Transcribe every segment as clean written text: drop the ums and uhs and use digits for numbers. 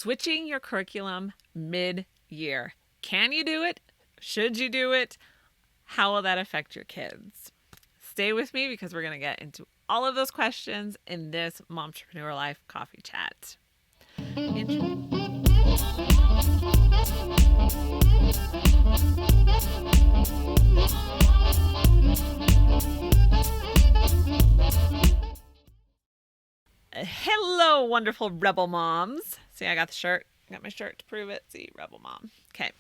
switching your curriculum mid-year. Can you do it? Should you do it? How will that affect your kids? Stay with me because we're going to get into all of those questions in this Momtrepreneur Life Coffee Chat. Hello, wonderful rebel moms. See, I got the shirt. I got my shirt to prove it. See, rebel mom. Okay.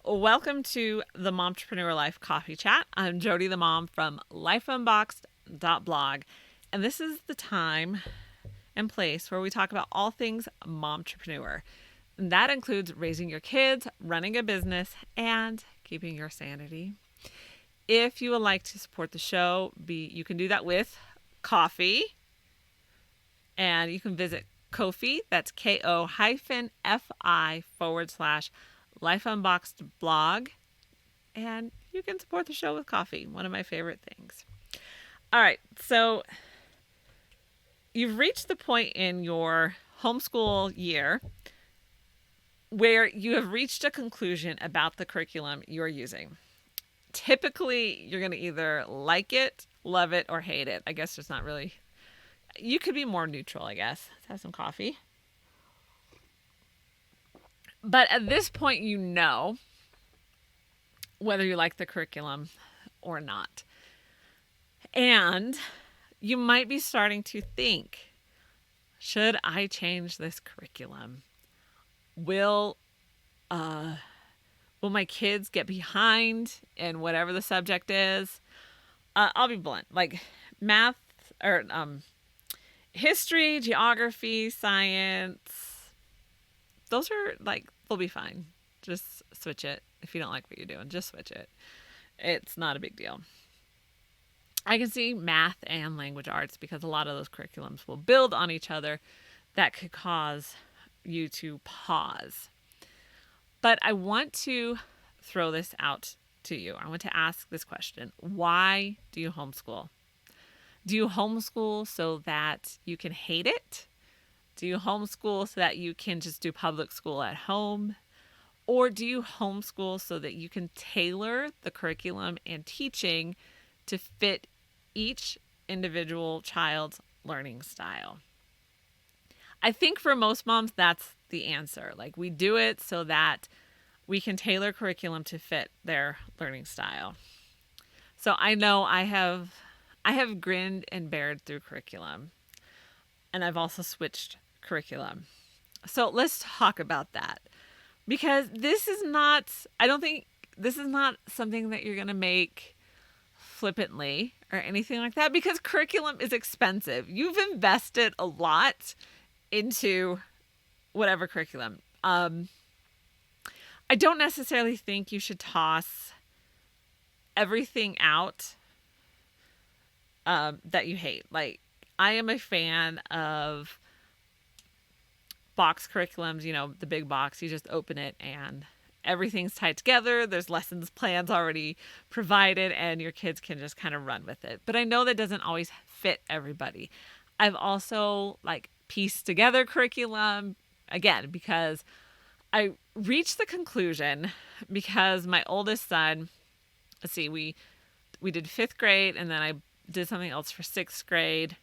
Welcome to the Momtrepreneur Life Coffee Chat. I'm Jody, the mom from lifeunboxed.blog, and this is the time and place where we talk about all things momtrepreneur. And that includes raising your kids, running a business, and keeping your sanity. If you would like to support the show, you can do that with coffee. And you can visit Ko-fi, that's ko-fi.com/lifeunboxedblog. And you can support the show with coffee, one of my favorite things. All right, so you've reached the point in your homeschool year where you have reached a conclusion about the curriculum you're using. Typically, you're going to either like it, love it, or hate it. I guess there's not really... You could be more neutral, I guess. Let's have some coffee. But at this point, you know whether you like the curriculum or not. And you might be starting to think, should I change this curriculum? Will my kids get behind in whatever the subject is? I'll be blunt. Like math or history, geography, science, those are they'll be fine. Just switch it. If you don't like what you're doing, just switch it. It's not a big deal. I can see math and language arts because a lot of those curriculums will build on each other. That could cause you to pause. But I want to throw this out to you. I want to ask this question. Why do you homeschool? Do you homeschool so that you can hate it? Do you homeschool so that you can just do public school at home? Or do you homeschool so that you can tailor the curriculum and teaching to fit each individual child's learning style? I think for most moms, that's the answer. We do it so that we can tailor curriculum to fit their learning style. So I know I have grinned and bared through curriculum, and I've also switched curriculum. So let's talk about that, because I don't think this is not something that you're going to make flippantly or anything like that, because curriculum is expensive. You've invested a lot into whatever curriculum. I don't necessarily think you should toss everything out that you hate. I am a fan of box curriculums, the big box. You just open it and everything's tied together. There's lessons plans already provided and your kids can just kind of run with it. But I know that doesn't always fit everybody. I've also pieced together curriculum, again, because I reached the conclusion because my oldest son, let's see, we did 5th grade and then I did something else for 6th grade,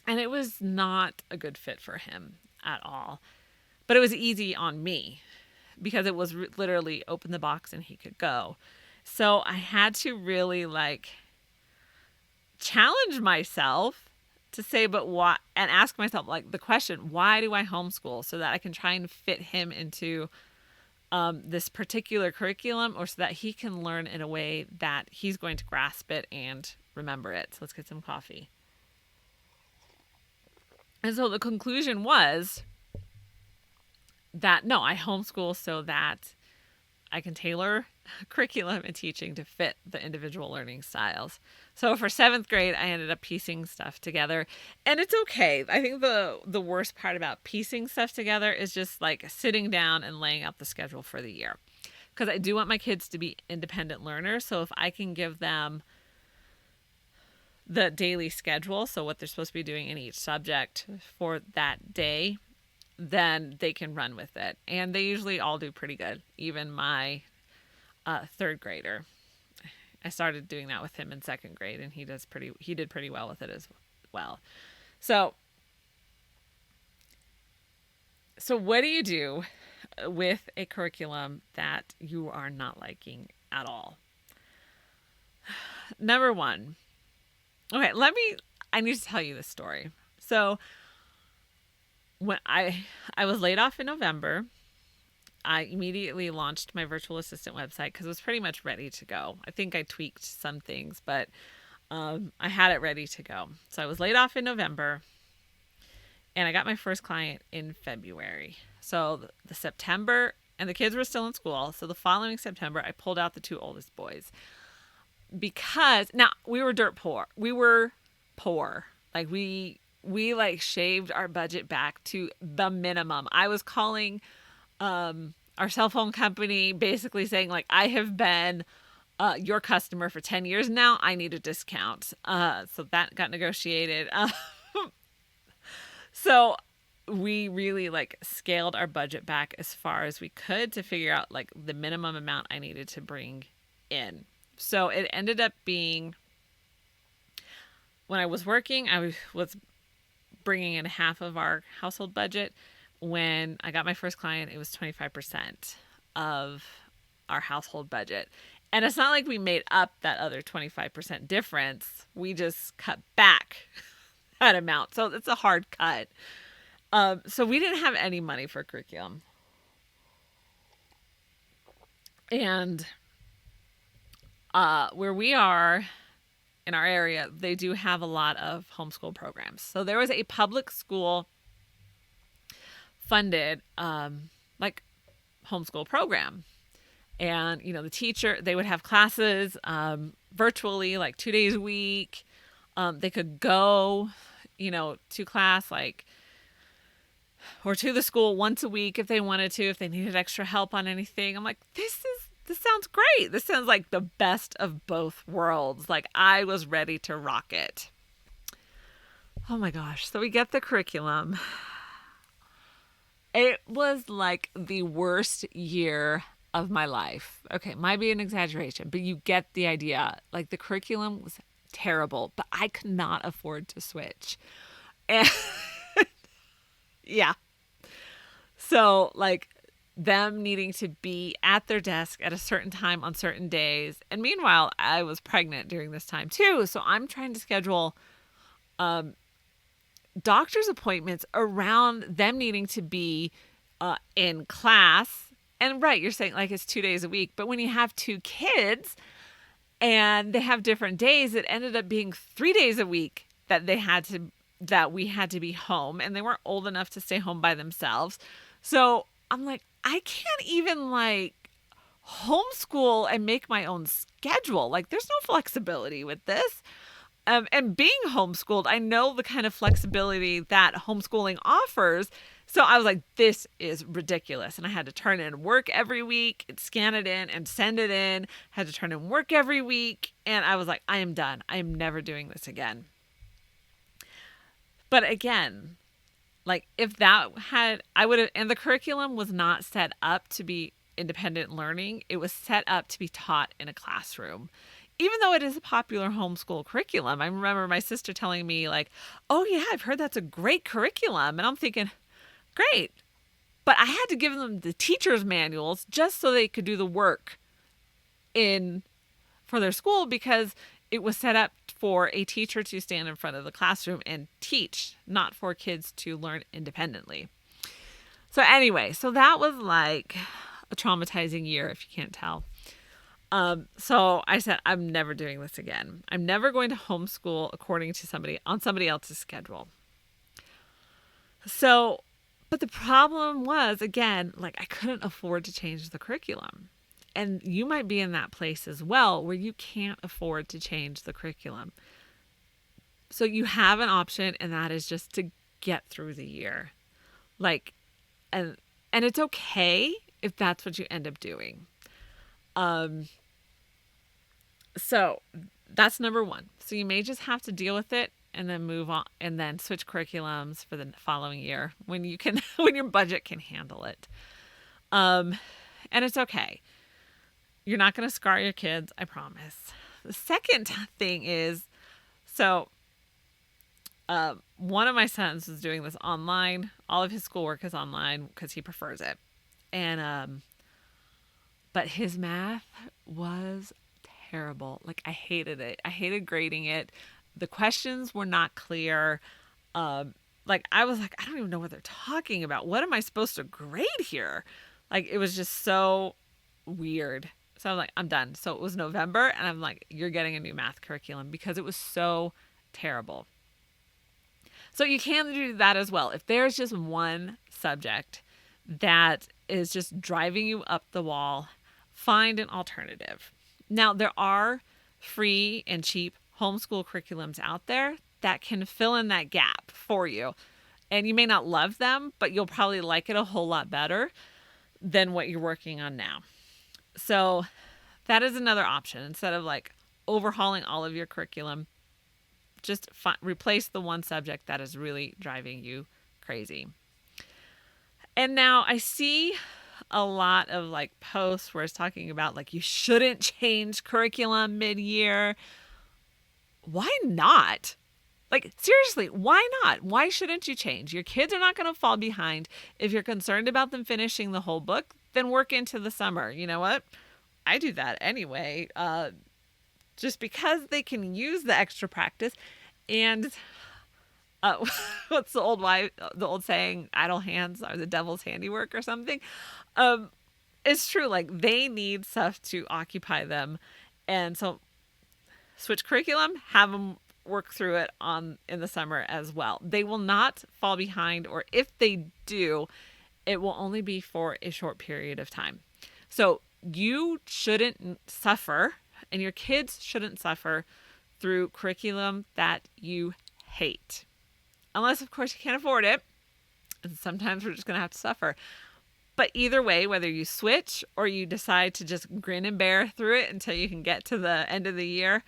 and it was not a good fit for him at all. But it was easy on me because it was literally open the box and he could go. So I had to really challenge myself to say, but what, and ask myself the question, why do I homeschool? So that I can try and fit him into this particular curriculum, or so that he can learn in a way that he's going to grasp it and remember it. So let's get some coffee. And so the conclusion was that no, I homeschool so that I can tailor curriculum and teaching to fit the individual learning styles. So for 7th grade, I ended up piecing stuff together, and it's okay. I think the worst part about piecing stuff together is just sitting down and laying out the schedule for the year, because I do want my kids to be independent learners. So if I can give them the daily schedule, so what they're supposed to be doing in each subject for that day, then they can run with it. And they usually all do pretty good. Even my third grader. I started doing that with him in second grade, and he did pretty well with it as well. So what do you do with a curriculum that you are not liking at all? Number one. Okay, I need to tell you this story. So when I was laid off in November, I immediately launched my virtual assistant website because it was pretty much ready to go. I think I tweaked some things, but I had it ready to go. So I was laid off in November, and I got my first client in February. So the September, and the kids were still in school. So the following September, I pulled out the two oldest boys because now we were dirt poor. We were poor. Like we like shaved our budget back to the minimum. I was calling our cell phone company basically saying, like, I have been your customer for 10 years now. I need a discount. So that got negotiated. So we really like scaled our budget back as far as we could to figure out like the minimum amount I needed to bring in. So it ended up being, when I was working, I was bringing in half of our household budget. When I got my first client, it was 25% of our household budget. And it's not like we made up that other 25% difference. We just cut back that amount. So it's a hard cut. So we didn't have any money for curriculum. And where we are in our area, they do have a lot of homeschool programs. So there was a public school funded like homeschool program. And, you know, the teacher, they would have classes virtually, like 2 days a week. They could go, you know, to class or to the school once a week if they wanted to, if they needed extra help on anything. I'm like, this sounds great. This sounds like the best of both worlds. Like, I was ready to rock it. Oh my gosh. So we get the curriculum. It was like the worst year of my life. Okay, might be an exaggeration, but you get the idea. Like, the curriculum was terrible, but I could not afford to switch. And yeah. So, like, them needing to be at their desk at a certain time on certain days. And meanwhile, I was pregnant during this time too. So I'm trying to schedule doctor's appointments around them needing to be in class. And right, you're saying like it's 2 days a week. But when you have two kids and they have different days, it ended up being 3 days a week that we had to be home, and they weren't old enough to stay home by themselves. So I'm like, I can't even like homeschool and make my own schedule. Like, there's no flexibility with this. And being homeschooled, I know the kind of flexibility that homeschooling offers. So I was like, this is ridiculous. And I had to turn in work every week and scan it in and send it in. Had to turn in work every week. And I was like, I am done. I am never doing this again. But again, like, if I would have, and the curriculum was not set up to be independent learning. It was set up to be taught in a classroom. Even though it is a popular homeschool curriculum. I remember my sister telling me like, oh yeah, I've heard that's a great curriculum. And I'm thinking, great. But I had to give them the teacher's manuals just so they could do the work for their school, because it was set up for a teacher to stand in front of the classroom and teach, not for kids to learn independently. So anyway, so that was like a traumatizing year, if you can't tell. So I said, I'm never doing this again. I'm never going to homeschool according to somebody else's schedule. So, but the problem was, again, like, I couldn't afford to change the curriculum. And you might be in that place as well, where you can't afford to change the curriculum. So you have an option, and that is just to get through the year. Like, and it's okay if that's what you end up doing. So that's number one. So you may just have to deal with it and then move on and then switch curriculums for the following year when you can when your budget can handle it. And it's okay. You're not going to scar your kids, I promise. The second thing is, one of my sons is doing this online. All of his schoolwork is online because he prefers it. And but his math was terrible. Like, I hated it. I hated grading it. The questions were not clear. Like, I was like, I don't even know what they're talking about. What am I supposed to grade here? Like, it was just so weird. So I was like, I'm done. So it was November, and I'm like, you're getting a new math curriculum because it was so terrible. So you can do that as well. If there's just one subject that is just driving you up the wall, find an alternative. Now, there are free and cheap homeschool curriculums out there that can fill in that gap for you. And you may not love them, but you'll probably like it a whole lot better than what you're working on now. So that is another option. Instead of like overhauling all of your curriculum, just replace the one subject that is really driving you crazy. And now I see a lot of like posts where it's talking about like you shouldn't change curriculum mid-year. Why not? Like, seriously, why not? Why shouldn't you change? Your kids are not going to fall behind. If you're concerned about them finishing the whole book, then work into the summer. You know what? I do that anyway, just because they can use the extra practice. And what's the old saying, idle hands are the devil's handiwork or something? It's true. Like, they need stuff to occupy them. And so switch curriculum, have them work through it in the summer as well. They will not fall behind, or if they do, it will only be for a short period of time. So you shouldn't suffer, and your kids shouldn't suffer through curriculum that you hate. Unless, of course, you can't afford it. And sometimes we're just going to have to suffer. But either way, whether you switch or you decide to just grin and bear through it until you can get to the end of the year,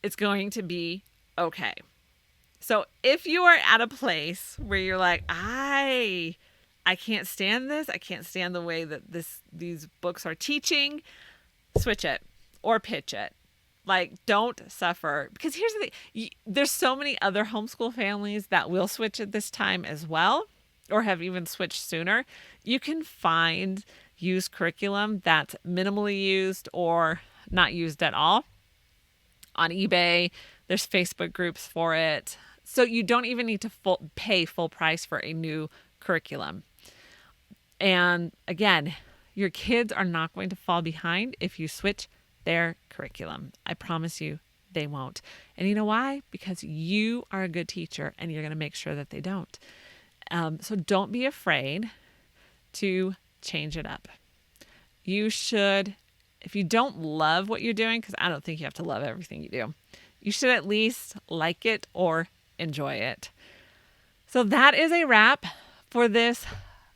it's going to be okay. So if you are at a place where you're like, I can't stand this, I can't stand the way that these books are teaching, switch it or pitch it. Like, don't suffer. Because here's the thing. There's so many other homeschool families that will switch at this time as well, or have even switched sooner. You can find used curriculum that's minimally used or not used at all on eBay. There's Facebook groups for it. So you don't even need to pay full price for a new curriculum. And again, your kids are not going to fall behind if you switch their curriculum. I promise you they won't. And you know why? Because you are a good teacher and you're going to make sure that they don't. So don't be afraid to change it up. You should, if you don't love what you're doing, because I don't think you have to love everything you do, you should at least like it or enjoy it. So that is a wrap for this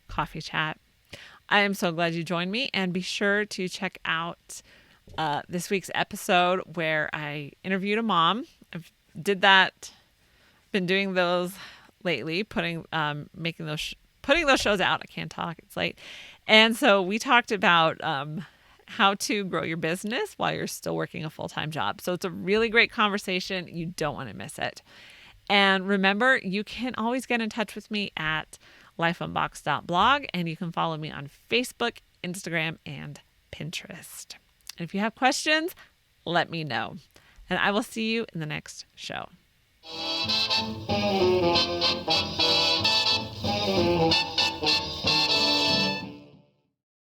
coffee chat. I am so glad you joined me, and be sure to check out this week's episode where I interviewed a mom. I've been doing those lately, putting those shows out. I can't talk, it's late. And so we talked about how to grow your business while you're still working a full-time job. So it's a really great conversation. You don't want to miss it. And remember, you can always get in touch with me at lifeunboxed.blog, and you can follow me on Facebook, Instagram, and Pinterest. And if you have questions, let me know. And I will see you in the next show.